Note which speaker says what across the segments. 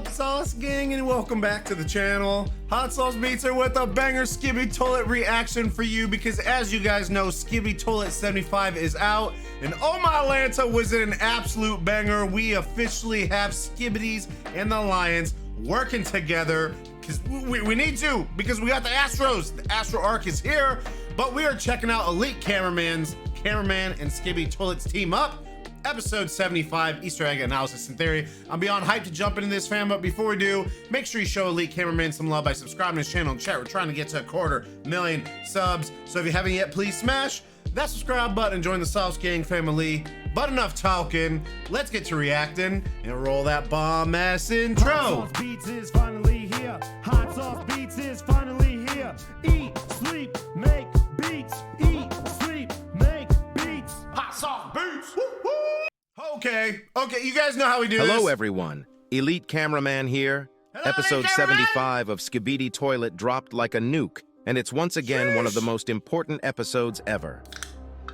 Speaker 1: up, Sauce Gang, and welcome back to the channel. Hot Sauce Beats are with a banger Skibidi Toilet reaction for you because, as you guys know, Skibidi Toilet 75 is out, and Oh My Atlanta was an absolute banger. We officially have Skibidis and the Alliance working together because we need to, because we got the Astros. The Astro Arc is here, but we are checking out Elite Cameraman and Skibidi Toilets team up. Episode 75, Easter egg analysis and theory. I'm beyond hyped to jump into this, fam, but before we do, make sure you show Elite Cameraman some love by subscribing to his channel and chat. We're trying to get to 250,000 subs, so if you haven't yet, please smash that subscribe button and join the Sauce Gang family. But enough talking, let's get to reacting and roll that bomb-ass intro.
Speaker 2: Hot Sauce Beats is finally here. Hot Sauce Beats is finally here. Eat, sleep, make beats. Eat, sleep, make beats.
Speaker 1: Hot Sauce Beats! Woo, woo. Okay, you guys know how we do this.
Speaker 3: Hello everyone, Elite Cameraman here.
Speaker 1: Hello,
Speaker 3: Episode
Speaker 1: Elite Cameraman!
Speaker 3: 75 of Skibidi Toilet dropped like a nuke, and it's once again one of the most important episodes ever.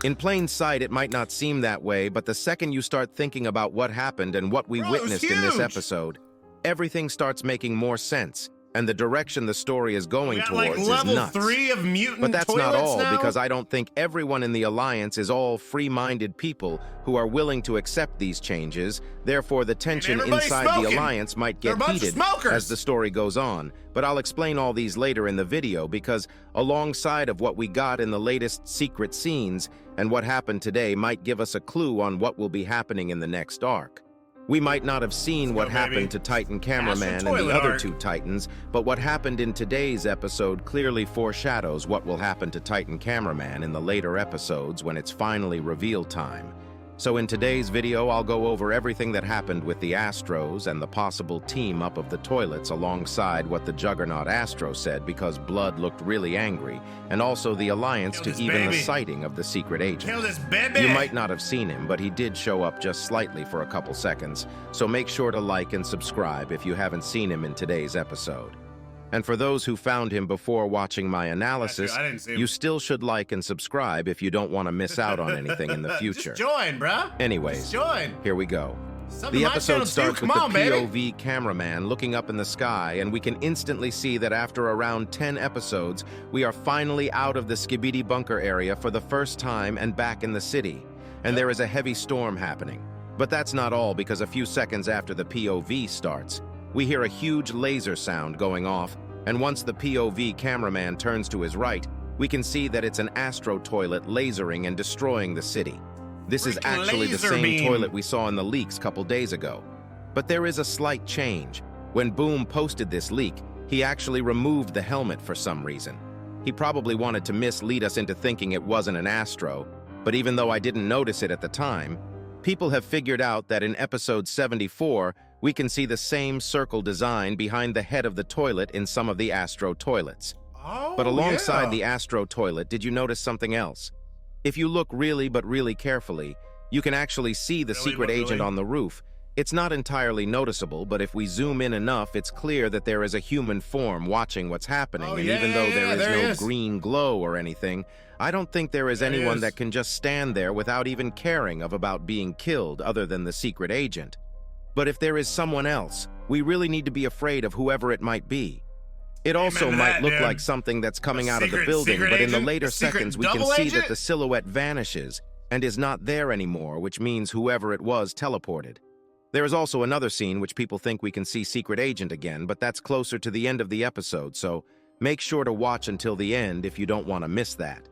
Speaker 3: In plain sight, it might not seem that way, but the second you start thinking about what happened and what we witnessed in this episode, everything starts making more sense, and the direction the story is going towards is nuts.
Speaker 1: Level 3 of mutant
Speaker 3: But that's not all,
Speaker 1: now?
Speaker 3: because I don't think everyone in the Alliance is all free-minded people who are willing to accept these changes. Therefore, the tension inside the Alliance might get heated as the story goes on. But I'll explain all these later in the video, because alongside of what we got in the latest secret scenes and what happened today might give us a clue on what will be happening in the next arc. We might not have seen what happened to Titan Cameraman and the other two Titans, but what happened in today's episode clearly foreshadows what will happen to Titan Cameraman in the later episodes when it's finally reveal time. So in today's video, I'll go over everything that happened with the Astros and the possible team-up of the toilets alongside what the Juggernaut Astro said, because Blood looked really angry, and also the Alliance to even the sighting of the secret agent.
Speaker 1: Kill this baby!
Speaker 3: You might not have seen him, but he did show up just slightly for a couple seconds, so make sure to like and subscribe if you haven't seen him in today's episode. And for those who found him before watching my analysis, you still should like and subscribe if you don't want to miss out on anything in the future.
Speaker 1: Just join, bruh.
Speaker 3: Anyways,
Speaker 1: join.
Speaker 3: Here we go. The episode starts with the POV cameraman looking up in the sky, and we can instantly see that after around 10 episodes, we are finally out of the Skibidi bunker area for the first time and back in the city. And there is a heavy storm happening. But that's not all, because a few seconds after the POV starts, we hear a huge laser sound going off, and once the POV cameraman turns to his right, we can see that it's an Astro Toilet lasering and destroying the city. This is actually the same toilet we saw in the leaks a couple days ago. But there is a slight change. When Boom posted this leak, he actually removed the helmet for some reason. He probably wanted to mislead us into thinking it wasn't an Astro, but even though I didn't notice it at the time, people have figured out that in episode 74, we can see the same circle design behind the head of the toilet in some of the Astro toilets. But alongside the Astro toilet, did you notice something else? If you look really carefully, you can actually see the secret agent on the roof. It's not entirely noticeable, but if we zoom in enough, it's clear that there is a human form watching what's happening, and even though there is no green glow or anything, I don't think there is anyone that can just stand there without even caring about being killed other than the secret agent. But if there is someone else, we really need to be afraid of whoever it might be. It also might look like something that's coming out of the building, but in the later seconds we can see that the silhouette vanishes and is not there anymore, which means whoever it was teleported. There is also another scene which people think we can see Secret Agent again, but that's closer to the end of the episode, so make sure to watch until the end if you don't want to miss that.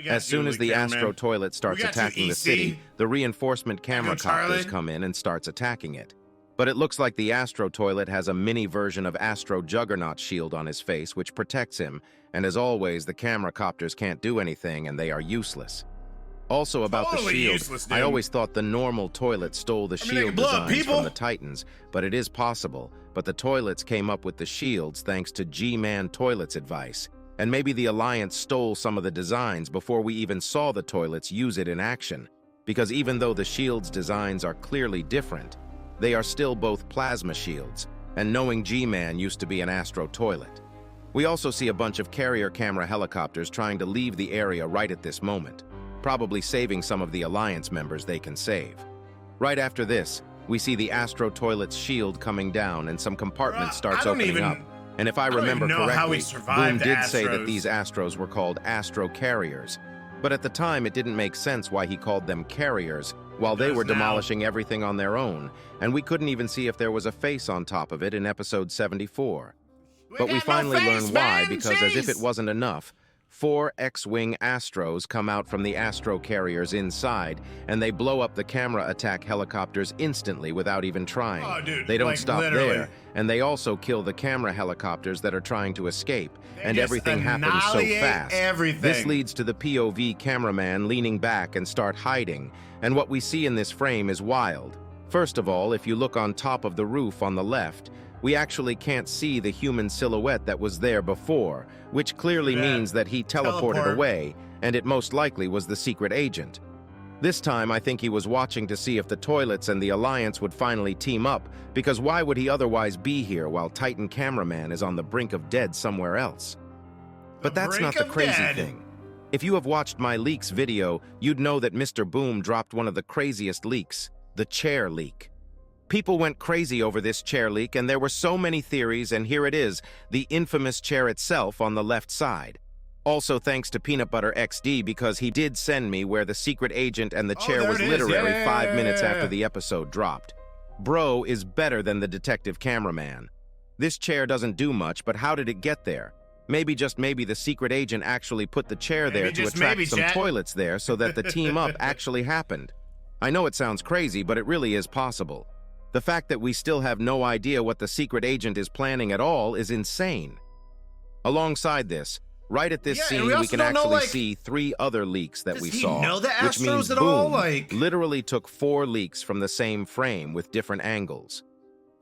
Speaker 3: As soon as the Astro Toilet starts attacking the city, the reinforcement camera copters come in and starts attacking it. But it looks like the Astro Toilet has a mini version of Astro Juggernaut shield on his face, which protects him, and as always, the camera copters can't do anything and they are useless. Also about the shield, I always thought the normal toilet stole the shield designs from the Titans, but it is possible. But the toilets came up with the shields thanks to G-Man Toilet's advice. And maybe the Alliance stole some of the designs before we even saw the toilets use it in action. Because even though the shield's designs are clearly different, they are still both plasma shields, and knowing G-Man used to be an Astro Toilet. We also see a bunch of carrier camera helicopters trying to leave the area right at this moment, probably saving some of the Alliance members they can save. Right after this, We see the Astro Toilet's shield coming down and some compartment starts
Speaker 1: I don't
Speaker 3: opening
Speaker 1: even-
Speaker 3: up. And if I
Speaker 1: don't
Speaker 3: remember
Speaker 1: even know how
Speaker 3: correctly,
Speaker 1: he survived
Speaker 3: Boom did
Speaker 1: the
Speaker 3: say that
Speaker 1: Astros.
Speaker 3: these Astros were called Astro Carriers. But at the time, it didn't make sense why he called them carriers, while they
Speaker 1: does
Speaker 3: were
Speaker 1: now.
Speaker 3: demolishing everything on their own, and we couldn't even see if there was a face on top of it in episode 74. But we
Speaker 1: got no
Speaker 3: finally
Speaker 1: face,
Speaker 3: learn why,
Speaker 1: man,
Speaker 3: because as if it
Speaker 1: jeez.
Speaker 3: wasn't enough, 4 X-Wing Astros come out from the Astro Carriers inside, and they blow up the camera attack helicopters instantly without even trying.
Speaker 1: Oh, dude,
Speaker 3: They don't
Speaker 1: like,
Speaker 3: stop
Speaker 1: literally.
Speaker 3: there, and they also kill the camera helicopters that are trying to escape, and
Speaker 1: just
Speaker 3: everything happens so
Speaker 1: annihilate
Speaker 3: fast.
Speaker 1: everything.
Speaker 3: This leads to the POV cameraman leaning back and start hiding, and what we see in this frame is wild. First of all, if you look on top of the roof on the left, we actually can't see the human silhouette that was there before, which clearly
Speaker 1: Yeah.
Speaker 3: means that he teleported
Speaker 1: Teleport.
Speaker 3: away, and it most likely was the secret agent. This time, I think he was watching to see if the toilets and the Alliance would finally team up, because why would he otherwise be here while Titan Cameraman is on the brink of dead somewhere else? But that's not
Speaker 1: brink
Speaker 3: the
Speaker 1: of
Speaker 3: crazy
Speaker 1: dead.
Speaker 3: thing. If you have watched my leaks video, you'd know that Mr. Boom dropped one of the craziest leaks, the chair leak. People went crazy over this chair leak, and there were so many theories, and here it is, the infamous chair itself on the left side. Also thanks to Peanut Butter XD, because he did send me where the secret agent and the chair
Speaker 1: there
Speaker 3: was
Speaker 1: it is.
Speaker 3: literally
Speaker 1: Yeah.
Speaker 3: 5 minutes after the episode dropped. Bro is better than the detective cameraman. This chair doesn't do much, but how did it get there? Maybe, just maybe, the secret agent actually put the chair there to
Speaker 1: just
Speaker 3: attract
Speaker 1: maybe,
Speaker 3: some
Speaker 1: chat.
Speaker 3: toilets there so that the team up actually happened. I know it sounds crazy, but it really is possible. The fact that we still have no idea what the secret agent is planning at all is insane. Alongside this, right at this
Speaker 1: Yeah, and
Speaker 3: scene,
Speaker 1: we
Speaker 3: we
Speaker 1: also
Speaker 3: can
Speaker 1: don't know,
Speaker 3: actually
Speaker 1: like,
Speaker 3: see 3 other leaks that
Speaker 1: does
Speaker 3: we
Speaker 1: he
Speaker 3: saw,
Speaker 1: know the
Speaker 3: which means
Speaker 1: Astros at all?
Speaker 3: Boom
Speaker 1: Like-
Speaker 3: literally took 4 leaks from the same frame with different angles.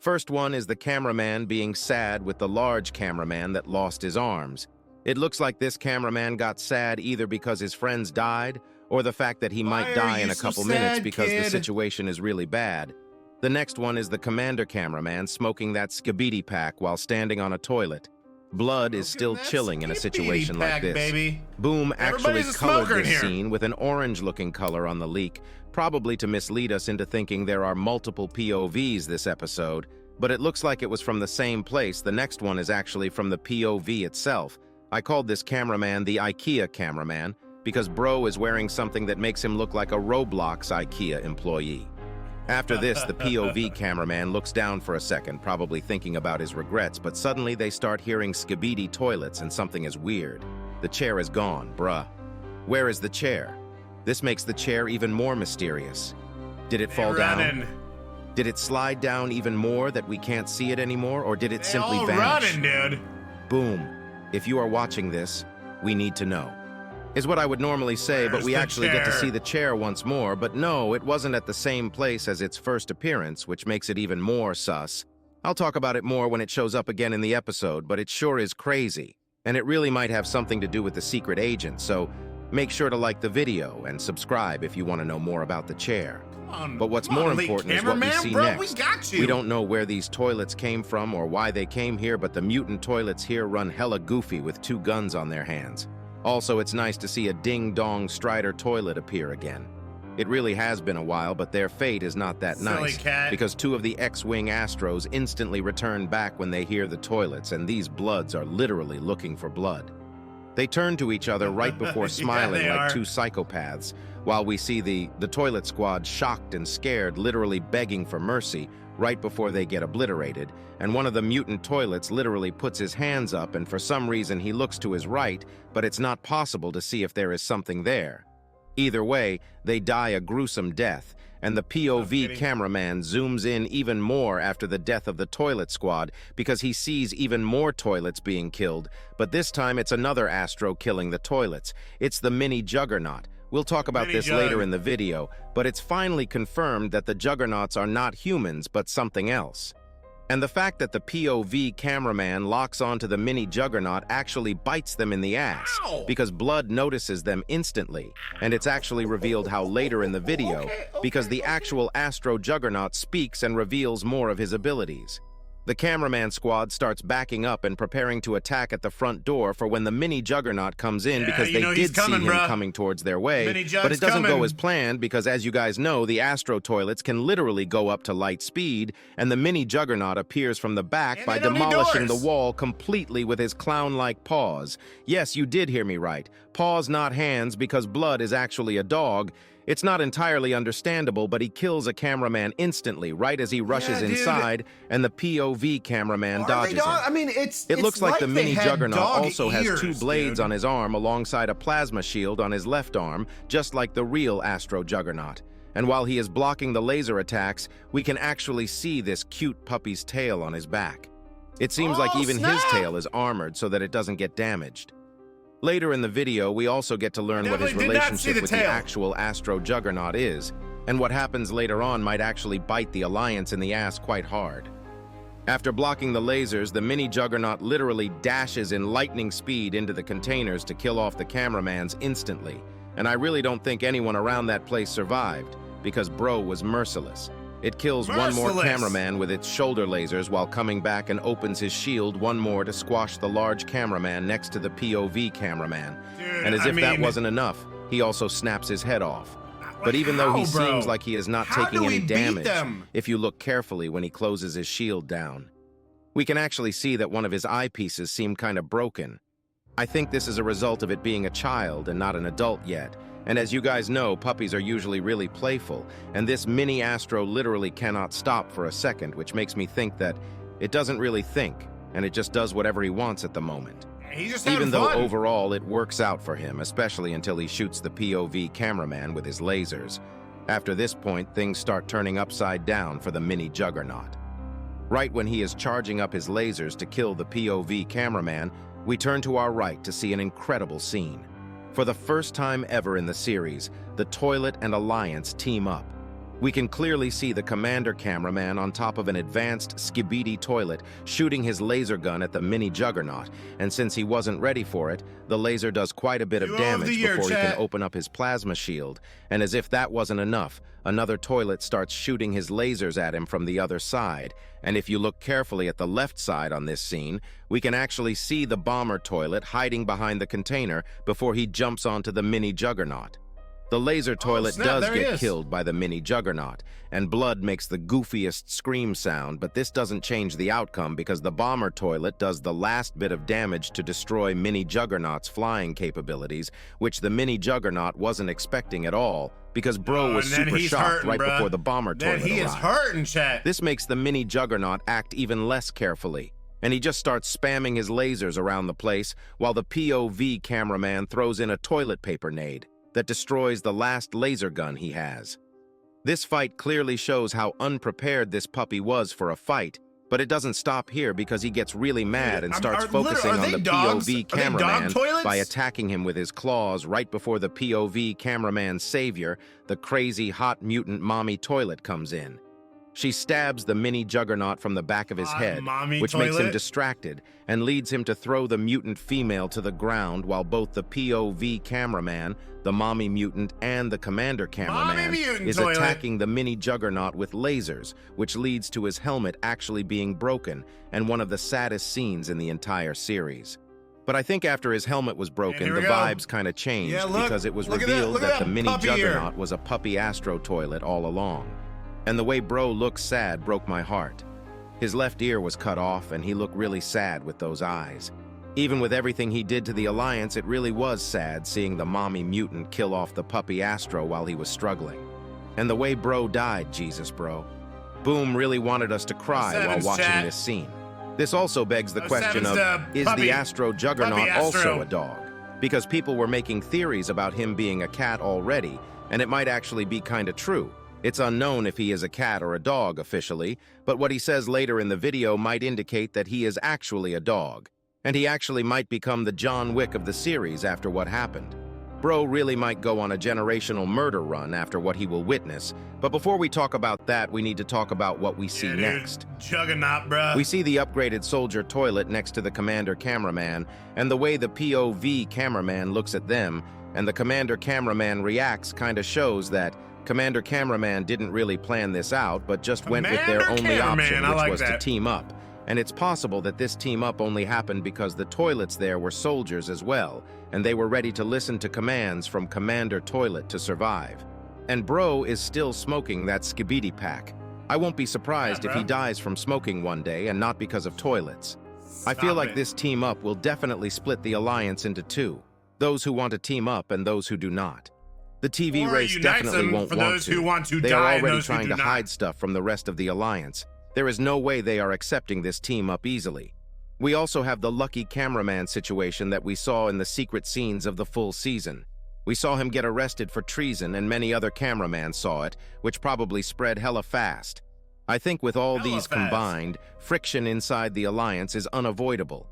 Speaker 3: First one is the cameraman being sad with the large cameraman that lost his arms. It looks like this cameraman got sad either because his friends died or the fact that he
Speaker 1: Why
Speaker 3: might
Speaker 1: are
Speaker 3: die
Speaker 1: you
Speaker 3: in a
Speaker 1: so
Speaker 3: couple minutes
Speaker 1: sad,
Speaker 3: because the
Speaker 1: kid?
Speaker 3: situation is really bad. The next one is the commander cameraman smoking that skibidi pack while standing on a toilet. Blood is still
Speaker 1: Smoking that
Speaker 3: chilling in a
Speaker 1: skibidi
Speaker 3: situation like
Speaker 1: pack,
Speaker 3: this.
Speaker 1: baby.
Speaker 3: Boom actually
Speaker 1: Everybody's a
Speaker 3: colored
Speaker 1: smoker in
Speaker 3: this
Speaker 1: here.
Speaker 3: scene with an orange-looking color on the leak, probably to mislead us into thinking there are multiple POVs this episode, but it looks like it was from the same place. The next one is actually from the POV itself. I called this cameraman the IKEA cameraman because bro is wearing something that makes him look like a Roblox IKEA employee. After this, the POV cameraman looks down for a second, probably thinking about his regrets, but suddenly they start hearing skibidi toilets and something is weird. The chair is gone, bruh. Where is the chair? This makes the chair even more mysterious. Did it fall down?
Speaker 1: Running.
Speaker 3: Did it slide down even more that we can't see it anymore, or did it
Speaker 1: They
Speaker 3: simply
Speaker 1: all
Speaker 3: vanish?
Speaker 1: running, dude.
Speaker 3: Boom. If you are watching this, we need to know. Is what I would normally say, but
Speaker 1: Where's
Speaker 3: we
Speaker 1: the
Speaker 3: actually get to
Speaker 1: chair?
Speaker 3: see the chair once more, but no, it wasn't at the same place as its first appearance, which makes it even more sus. I'll talk about it more when it shows up again in the episode, but it sure is crazy. And it really might have something to do with the secret agent, so make sure to like the video and subscribe if you want to know more about the chair. But what's more important is what we see
Speaker 1: bro,
Speaker 3: next.
Speaker 1: We got you.
Speaker 3: We don't know where these toilets came from or why they came here, but the mutant toilets here run hella goofy with 2 guns on their hands. Also, it's nice to see a ding-dong Strider toilet appear again. It really has been a while, but their fate is not that
Speaker 1: Silly
Speaker 3: nice,
Speaker 1: cat.
Speaker 3: because 2 of the X-Wing Astros instantly return back when they hear the toilets, and these bloods are literally looking for blood. They turn to each other right before
Speaker 1: Yeah,
Speaker 3: smiling
Speaker 1: they
Speaker 3: like
Speaker 1: are.
Speaker 3: 2 psychopaths, while we see the toilet squad shocked and scared, literally begging for mercy right before they get obliterated, and one of the mutant toilets literally puts his hands up, and for some reason he looks to his right, but it's not possible to see if there is something there. Either way, they die a gruesome death, and the POV cameraman zooms in even more after the death of the toilet squad because he sees even more toilets being killed, but this time it's another Astro killing the toilets. It's the mini Juggernaut. We'll talk about
Speaker 1: Mini
Speaker 3: this
Speaker 1: Jug.
Speaker 3: later in the video, but it's finally confirmed that the Juggernauts are not humans, but something else. And the fact that the POV cameraman locks onto the mini Juggernaut actually bites them in the ass,
Speaker 1: Ow!
Speaker 3: because Blood notices them instantly, and it's actually revealed how later in the video, because the actual Astro Juggernaut speaks and reveals more of his abilities. The cameraman squad starts backing up and preparing to attack at the front door for when the mini juggernaut comes in, because they did see him coming towards their way. But it doesn't go as planned because, as you guys know, the Astro toilets can literally go up to light speed, and the mini juggernaut appears from the back by demolishing the wall completely with his clown-like paws. Yes, you did hear me right. Paws, not hands, because Blood is actually a dog. It's not entirely understandable, but he kills a cameraman instantly, right as he rushes inside, and the POV cameraman dodges him.
Speaker 1: I mean,
Speaker 3: it looks like the mini juggernaut also has 2 blades on his arm alongside a plasma shield on his left arm, just like the real Astro juggernaut. And while he is blocking the laser attacks, we can actually see this cute puppy's tail on his back. It seems like even his tail is armored so that it doesn't get damaged. Later in the video, we also get to learn what his relationship with the actual Astro Juggernaut is, and what happens later on might actually bite the Alliance in the ass quite hard. After blocking the lasers, the mini Juggernaut literally dashes in lightning speed into the containers to kill off the cameramans instantly, and I really don't think anyone around that place survived, because Bro was merciless. It kills one more cameraman with its shoulder lasers while coming back and opens his shield one more to squash the large cameraman next to the POV cameraman. And as if that wasn't enough, he also snaps his head off. But even though he seems like he is not taking any damage, if you look carefully when he closes his shield down, we can actually see that one of his eyepieces seemed kind of broken. I think this is a result of it being a child and not an adult yet. And as you guys know, puppies are usually really playful, and this mini Astro literally cannot stop for a second, which makes me think that it doesn't really think, and it just does whatever he wants at the moment. Even though overall it works out for him, especially until he shoots the POV cameraman with his lasers. After this point, things start turning upside down for the mini Juggernaut. Right when he is charging up his lasers to kill the POV cameraman, we turn to our right to see an incredible scene. For the first time ever in the series, the Toilet and Alliance team up. We can clearly see the commander cameraman on top of an advanced Skibidi toilet shooting his laser gun at the mini Juggernaut, and since he wasn't ready for it, the laser does quite a bit of damage before he can open up his plasma shield, and as if that wasn't enough, another toilet starts shooting his lasers at him from the other side, and if you look carefully at the left side on this scene, we can actually see the bomber toilet hiding behind the container before he jumps onto the mini Juggernaut. The laser toilet does get killed by the mini Juggernaut, and Blood makes the goofiest scream sound, but this doesn't change the outcome because the bomber toilet does the last bit of damage to destroy mini Juggernaut's flying capabilities, which the mini Juggernaut wasn't expecting at all, because Bro was super shocked right before the bomber toilet arrived.
Speaker 1: He is hurting, chat.
Speaker 3: This makes the mini Juggernaut act even less carefully, and he just starts spamming his lasers around the place while the POV cameraman throws in a toilet paper nade that destroys the last laser gun he has. This fight clearly shows how unprepared this puppy was for a fight, but it doesn't stop here because he gets really mad and starts focusing on the POV cameraman by attacking him with his claws right before the POV cameraman's savior, the crazy hot mutant mommy toilet, comes in. She stabs the mini Juggernaut from the back of his head, which makes him distracted and leads him to throw the mutant female to the ground while both the POV cameraman, the mommy mutant, and the commander cameraman is attacking the mini Juggernaut with lasers, which leads to his helmet actually being broken, and one of the saddest scenes in the entire series. But I think after his helmet was broken, the vibes kind of changed because it was revealed that the mini Juggernaut was a puppy Astro toilet all along. And the way Bro looked sad broke my heart. His left ear was cut off, and he looked really sad with those eyes. Even with everything he did to the Alliance, it really was sad seeing the mommy mutant kill off the puppy Astro while he was struggling. And the way Bro died, Jesus, Bro. Boom really wanted us to cry while watching this scene. This also begs the question of, is the Astro Juggernaut also a dog? Because people were making theories about him being a cat already, and it might actually be kind of true. It's unknown if he is a cat or a dog officially, but what he says later in the video might indicate that he is actually a dog, and he actually might become the John Wick of the series after what happened. Bro really might go on a generational murder run after what he will witness, but before we talk about that, we need to talk about what we see next.
Speaker 1: Juggernaut, bro.
Speaker 3: We see the upgraded soldier toilet next to the commander cameraman, and the way the POV cameraman looks at them, and the commander cameraman reacts kinda shows that Commander Cameraman didn't really plan this out, but just went with their only option, which was to team up. And it's possible that this team-up only happened because the toilets there were soldiers as well, and they were ready to listen to commands from Commander Toilet to survive. And bro is still smoking that Skibidi pack. I won't be surprised if he dies from smoking one day and not because of toilets. I feel like this team-up will definitely split the Alliance into two, those who want to team up and those who do not. The TV race definitely won't want to. They are already trying to hide stuff from the rest of the Alliance. There is no way they are accepting this team up easily. We also have the lucky cameraman situation that we saw in the secret scenes of the full season. We saw him get arrested for treason and many other cameramen saw it, which probably spread hella fast. I think with all these combined, friction inside the Alliance is unavoidable.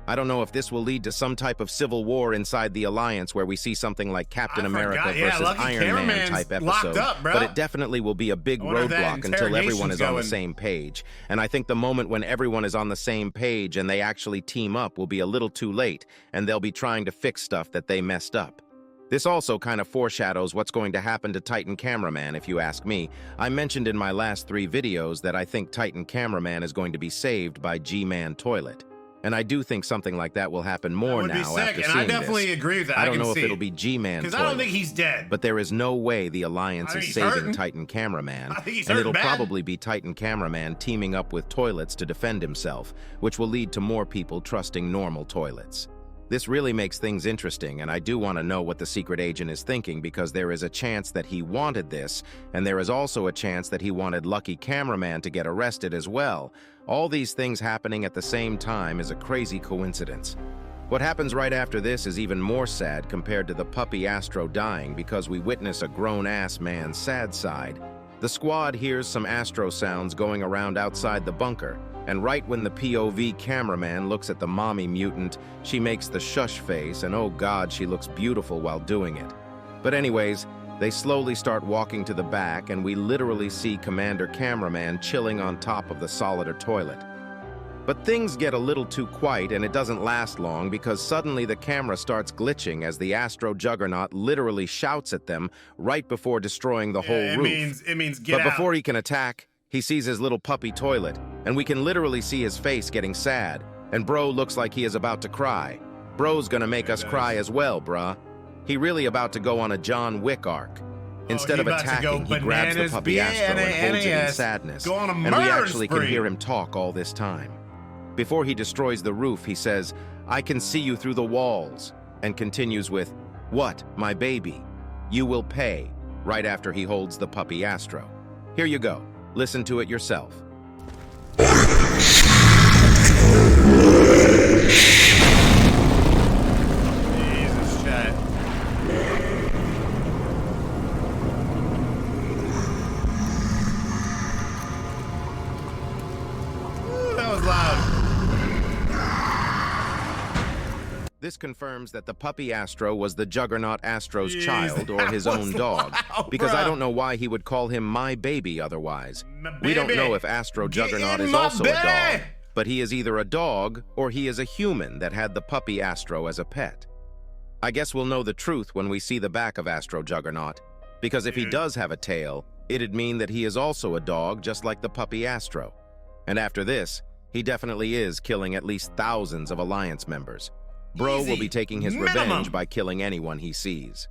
Speaker 3: I don't know if this will lead to some type of civil war inside the Alliance where we see something like Captain America versus Iron Man type episode, but it definitely will be a big roadblock until everyone is on the same page. And I think the moment when everyone is on the same page and they actually team up will be a little too late, and they'll be trying to fix stuff that they messed up. This also kind of foreshadows what's going to happen to Titan Cameraman, if you ask me. I mentioned in my last 3 videos that I think Titan Cameraman is going to be saved by G-Man Toilet. And I do think something like that will happen more now after seeing this.
Speaker 1: I definitely agree with that.
Speaker 3: I don't know if it'll be G-Man Toilet,
Speaker 1: because I don't think he's dead.
Speaker 3: But there is no way the Alliance is saving Titan Cameraman. And it'll probably be Titan Cameraman teaming up with Toilets to defend himself, which will lead to more people trusting normal toilets. This really makes things interesting, and I do want to know what the secret agent is thinking, because there is a chance that he wanted this, and there is also a chance that he wanted Lucky Cameraman to get arrested as well. All these things happening at the same time is a crazy coincidence. What happens right after this is even more sad compared to the puppy Astro dying, because we witness a grown-ass man's sad side. The squad hears some Astro sounds going around outside the bunker, and right when the POV cameraman looks at the mommy mutant, she makes the shush face, and oh god, she looks beautiful while doing it. But anyways, they slowly start walking to the back, and we literally see Commander Cameraman chilling on top of the Solitaire toilet. But things get a little too quiet, and it doesn't last long, because suddenly the camera starts glitching as the Astro Juggernaut literally shouts at them right before destroying the whole roof.
Speaker 1: It means get out.
Speaker 3: But before he can attack, he sees his little puppy toilet, and we can literally see his face getting sad, and bro looks like he is about to cry. Bro's gonna make us cry as well, bruh. He really about to go on a John Wick arc. Instead of attacking, he grabs the puppy Astro and holds it in sadness, and we actually can hear him talk all this time. Before he destroys the roof, he says, "I can see you through the walls," and continues with, "What, my baby? You will pay," right after he holds the puppy Astro. Here you go. Listen to it yourself.
Speaker 1: Jesus, chat. Ooh, that was loud.
Speaker 3: This confirms that the puppy Astro was the Juggernaut Astro's child or his own dog, because I don't know why he would call him my baby otherwise. We don't know if Astro Juggernaut is also a dog, but he is either a dog or he is a human that had the puppy Astro as a pet. I guess we'll know the truth when we see the back of Astro Juggernaut, because if he does have a tail, it'd mean that he is also a dog just like the puppy Astro. And after this, he definitely is killing at least thousands of Alliance members. Bro will be taking his revenge by killing anyone he sees.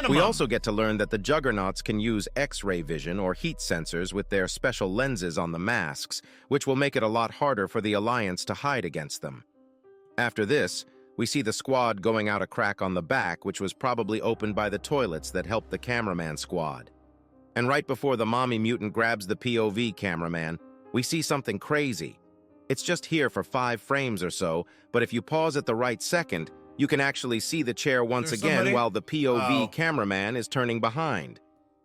Speaker 3: We also get to learn that the Juggernauts can use X-ray vision or heat sensors with their special lenses on the masks, which will make it a lot harder for the Alliance to hide against them. After this, we see the squad going out a crack on the back, which was probably opened by the toilets that helped the cameraman squad. And right before the mommy mutant grabs the POV cameraman, we see something crazy. It's just here for 5 frames or so, but if you pause at the right second, you can actually see the chair once again while the POV cameraman is turning behind.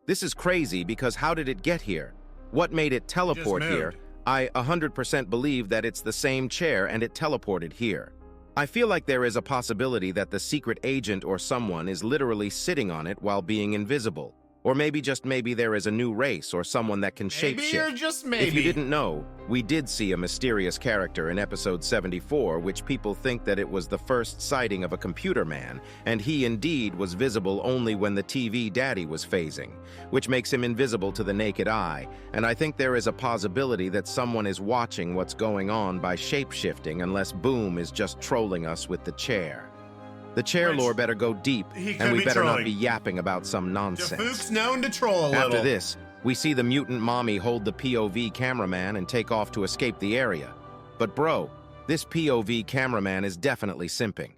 Speaker 3: This is crazy because how did it get here? What made it teleport here? I 100% believe that it's the same chair and it teleported here. I feel like there is a possibility that the secret agent or someone is literally sitting on it while being invisible. Or maybe, just maybe, there is a new race or someone that can
Speaker 1: Maybe
Speaker 3: shapeshift.
Speaker 1: or just maybe.
Speaker 3: If you didn't know, we did see a mysterious character in episode 74, which people think that it was the first sighting of a computer man, and he indeed was visible only when the TV daddy was phasing, which makes him invisible to the naked eye, and I think there is a possibility that someone is watching what's going on by shapeshifting, unless Boom is just trolling us with the chair. The chair lore better go deep, and we better not be yapping about some nonsense.
Speaker 1: Defook's known to troll a little.
Speaker 3: After this, we see the mutant mommy hold the POV cameraman and take off to escape the area. But bro, this POV cameraman is definitely simping.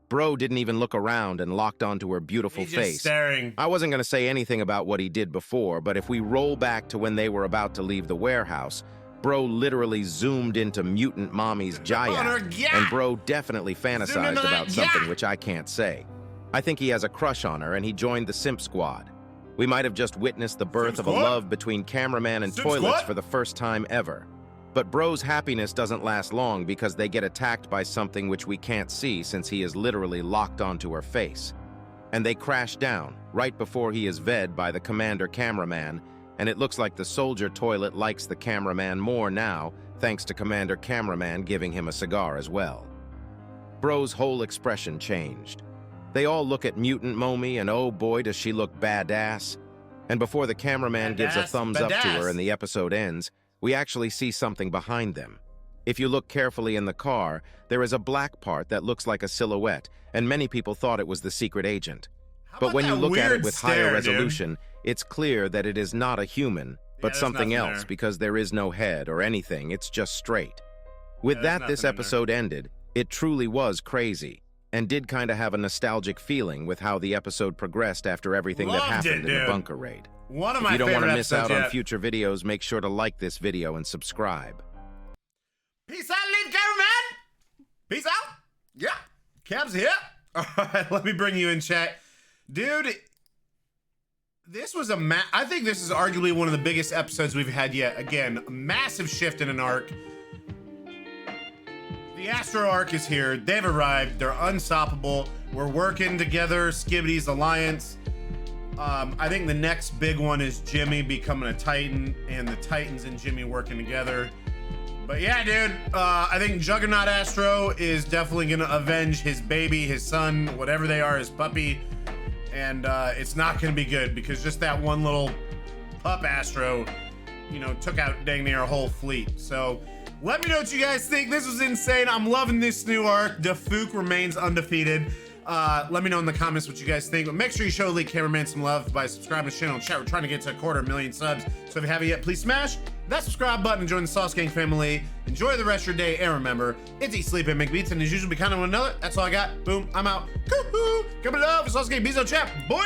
Speaker 3: Bro didn't even look around and locked onto her beautiful
Speaker 1: He's
Speaker 3: face.
Speaker 1: just staring.
Speaker 3: I wasn't going to say anything about what he did before, but if we roll back to when they were about to leave the warehouse, Bro literally zoomed into mutant mommy's Jaya, and Bro definitely fantasized about something which I can't say. I think he has a crush on her and he joined the Simp Squad. We might have just witnessed the birth of a love between cameraman and toilets for the first time ever. But Bro's happiness doesn't last long because they get attacked by something which we can't see since he is literally locked onto her face. And they crash down right before he is ved by the commander cameraman, and it looks like the soldier toilet likes the cameraman more now, thanks to Commander Cameraman giving him a cigar as well. Bro's whole expression changed. They all look at mutant Mommy, and oh boy does she look badass. And before the cameraman gives a thumbs up to her and the episode ends, we actually see something behind them. If you look carefully in the car, there is a black part that looks like a silhouette, and many people thought it was the secret agent. But when you look at it with higher resolution, it's clear that it is not a human, but something else, because there is no head or anything, it's just straight. With that, this episode ended. It truly was crazy, and did kind of have a nostalgic feeling with how the episode progressed after everything that happened in the bunker raid. If you don't want to miss out on future videos, make sure to like this video and subscribe.
Speaker 1: Peace out, lead cameraman! Peace out! Yeah, Cab's here. All right, let me bring you in, chat. Dude, this was I think this is arguably one of the biggest episodes we've had yet. Again, a massive shift in an arc. The Astro arc is here. They've arrived. They're unstoppable. We're working together. Skibidi's alliance. I think the next big one is Jimmy becoming a Titan, and the Titans and Jimmy working together. But yeah, dude, I think Juggernaut Astro is definitely gonna avenge his baby, his son, whatever they are, his puppy. And it's not gonna be good because just that one little pup Astro, you know, took out dang near a whole fleet. So let me know what you guys think. This was insane. I'm loving this new arc. Defook remains undefeated. Let me know in the comments what you guys think. But make sure you show Elite Cameraman some love by subscribing to the channel and chat. We're trying to get to 250,000 subs. So if you haven't yet, please smash that subscribe button and join the Sauce Gang family. Enjoy the rest of your day, and remember, it's eat, sleep, and make beats, and as usual, be kind of one another. That's all I got. Boom, I'm out. Coo-hoo. Give me love, Sauce Gang, Bezo Chat, boy.